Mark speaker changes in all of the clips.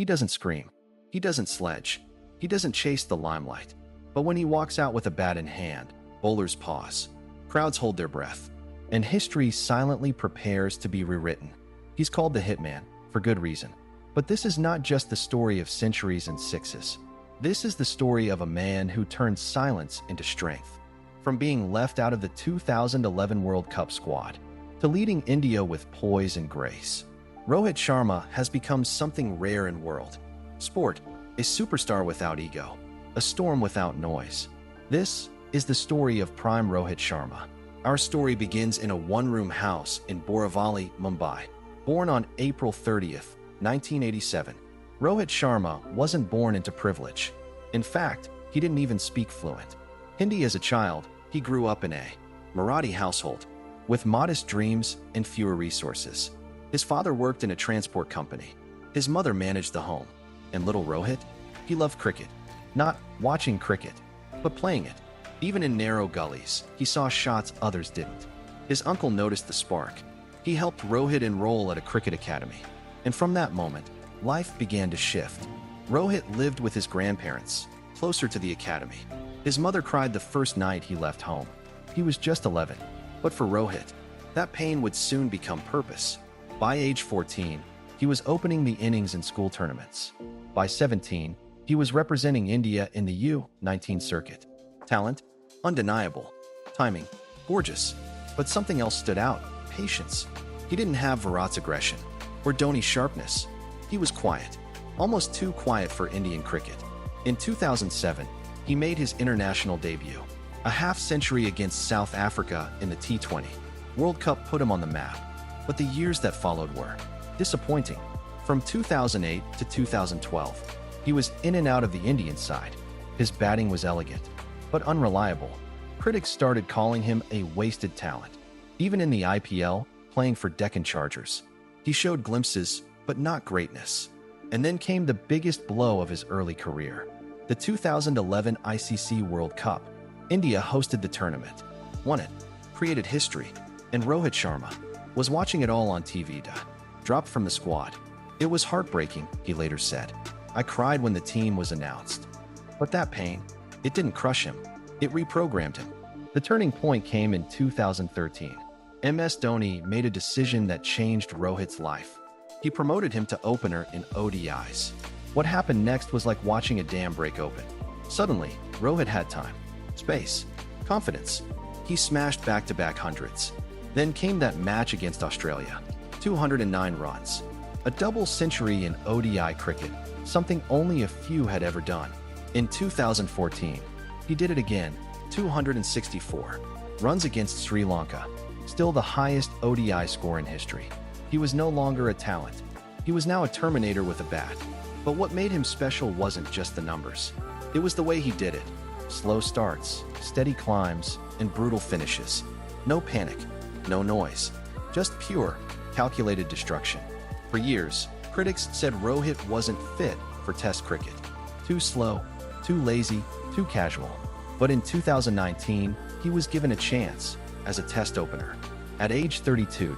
Speaker 1: He doesn't scream. He doesn't sledge. He doesn't chase the limelight. But when he walks out with a bat in hand, bowlers pause. Crowds hold their breath. And history silently prepares to be rewritten. He's called the Hitman, for good reason. But this is not just the story of centuries and sixes. This is the story of a man who turned silence into strength. From being left out of the 2011 World Cup squad to leading India with poise and grace, Rohit Sharma has become something rare in world sport, a superstar without ego, a storm without noise. This is the story of prime Rohit Sharma. Our story begins in a one-room house in Borivali, Mumbai. Born on April 30th, 1987, Rohit Sharma wasn't born into privilege. In fact, he didn't even speak fluent Hindi as a child. He grew up in a Marathi household with modest dreams and fewer resources. His father worked in a transport company. His mother managed the home. And little Rohit, he loved cricket. Not watching cricket, but playing it. Even in narrow gullies, he saw shots others didn't. His uncle noticed the spark. He helped Rohit enroll at a cricket academy. And from that moment, life began to shift. Rohit lived with his grandparents, closer to the academy. His mother cried the first night he left home. He was just 11. But for Rohit, that pain would soon become purpose. By age 14, he was opening the innings in school tournaments. By 17, he was representing India in the U-19 circuit. Talent? Undeniable. Timing? Gorgeous. But something else stood out. Patience. He didn't have Virat's aggression or Dhoni's sharpness. He was quiet. Almost too quiet for Indian cricket. In 2007, he made his international debut. A half-century against South Africa in the T20 World Cup put him on the map. But the years that followed were disappointing. From 2008 to 2012, he was in and out of the Indian side. His batting was elegant, but unreliable. Critics started calling him a wasted talent. Even in the IPL, playing for Deccan Chargers, he showed glimpses, but not greatness. And then came the biggest blow of his early career. The 2011 ICC World Cup. India hosted the tournament, won it, created history, and Rohit Sharma was watching it all on TV. Dropped from the squad. It was heartbreaking, he later said. I cried when the team was announced. But that pain, it didn't crush him. It reprogrammed him. The turning point came in 2013. MS Dhoni made a decision that changed Rohit's life. He promoted him to opener in ODIs. What happened next was like watching a dam break open. Suddenly, Rohit had time, space, confidence. He smashed back-to-back hundreds. Then came that match against Australia. 209 runs. A double century in ODI cricket, something only a few had ever done. In 2014, he did it again, 264 runs against Sri Lanka, still the highest ODI score in history. He was no longer a talent. He was now a Terminator with a bat. But what made him special wasn't just the numbers. It was the way he did it. Slow starts, steady climbs, and brutal finishes. No panic, no noise, just pure, calculated destruction. For years, critics said Rohit wasn't fit for Test cricket. Too slow, too lazy, too casual. But in 2019, he was given a chance as a Test opener at age 32,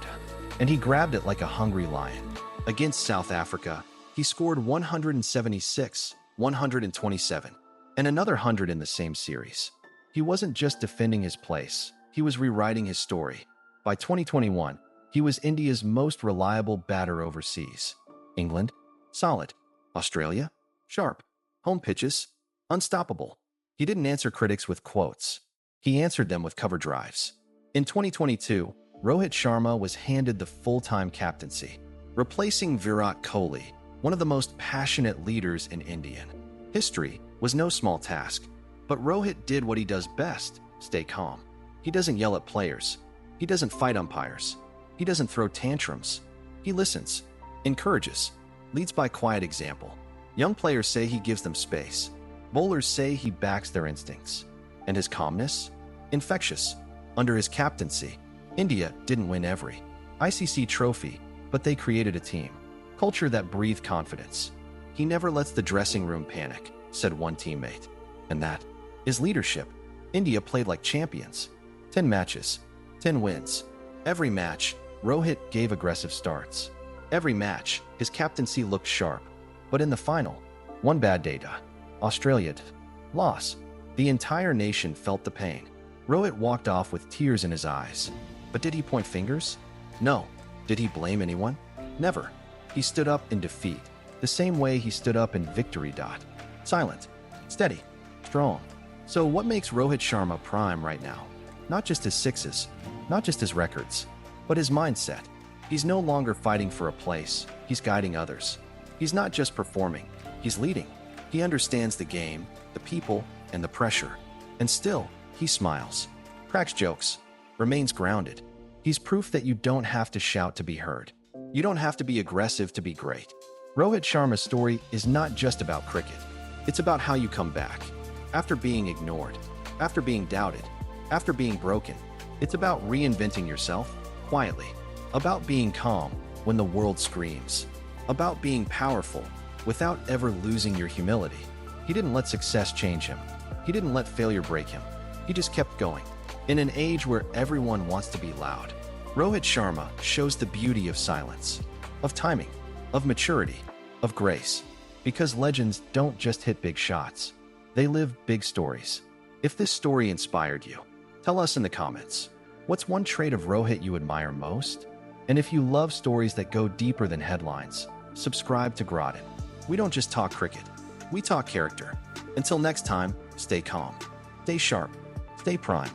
Speaker 1: and he grabbed it like a hungry lion. Against South Africa, he scored 176, 127, and another 100 in the same series. He wasn't just defending his place, he was rewriting his story. By 2021, he was India's most reliable batter overseas. England? Solid. Australia? Sharp. Home pitches? Unstoppable. He didn't answer critics with quotes. He answered them with cover drives. In 2022, Rohit Sharma was handed the full-time captaincy, replacing Virat Kohli, one of the most passionate leaders in Indian history. Was no small task. But Rohit did what he does best, stay calm. He doesn't yell at players. He doesn't fight umpires. He doesn't throw tantrums. He listens, encourages, leads by quiet example. Young players say he gives them space. Bowlers say he backs their instincts. And his calmness? Infectious. Under his captaincy, India didn't win every ICC trophy, but they created a team. Culture that breathed confidence. He never lets the dressing room panic, said one teammate. And that is leadership. India played like champions. 10 matches, 10 wins. Every match, Rohit gave aggressive starts. Every match, his captaincy looked sharp. But in the final, one bad day, Australia loss. The entire nation felt the pain. Rohit walked off with tears in his eyes. But did he point fingers? No. Did he blame anyone? Never. He stood up in defeat, the same way he stood up in victory. Silent, steady, strong. So what makes Rohit Sharma prime right now? Not just his sixes, not just his records, but his mindset. He's no longer fighting for a place, he's guiding others. He's not just performing, he's leading. He understands the game, the people, and the pressure. And still, he smiles, cracks jokes, remains grounded. He's proof that you don't have to shout to be heard. You don't have to be aggressive to be great. Rohit Sharma's story is not just about cricket. It's about how you come back. After being ignored, after being doubted, after being broken. It's about reinventing yourself quietly. About being calm when the world screams. About being powerful without ever losing your humility. He didn't let success change him. He didn't let failure break him. He just kept going. In an age where everyone wants to be loud, Rohit Sharma shows the beauty of silence, of timing, of maturity, of grace. Because legends don't just hit big shots. They live big stories. If this story inspired you, tell us in the comments. What's one trait of Rohit you admire most? And if you love stories that go deeper than headlines, subscribe to Groton. We don't just talk cricket, we talk character. Until next time, stay calm, stay sharp, stay prime.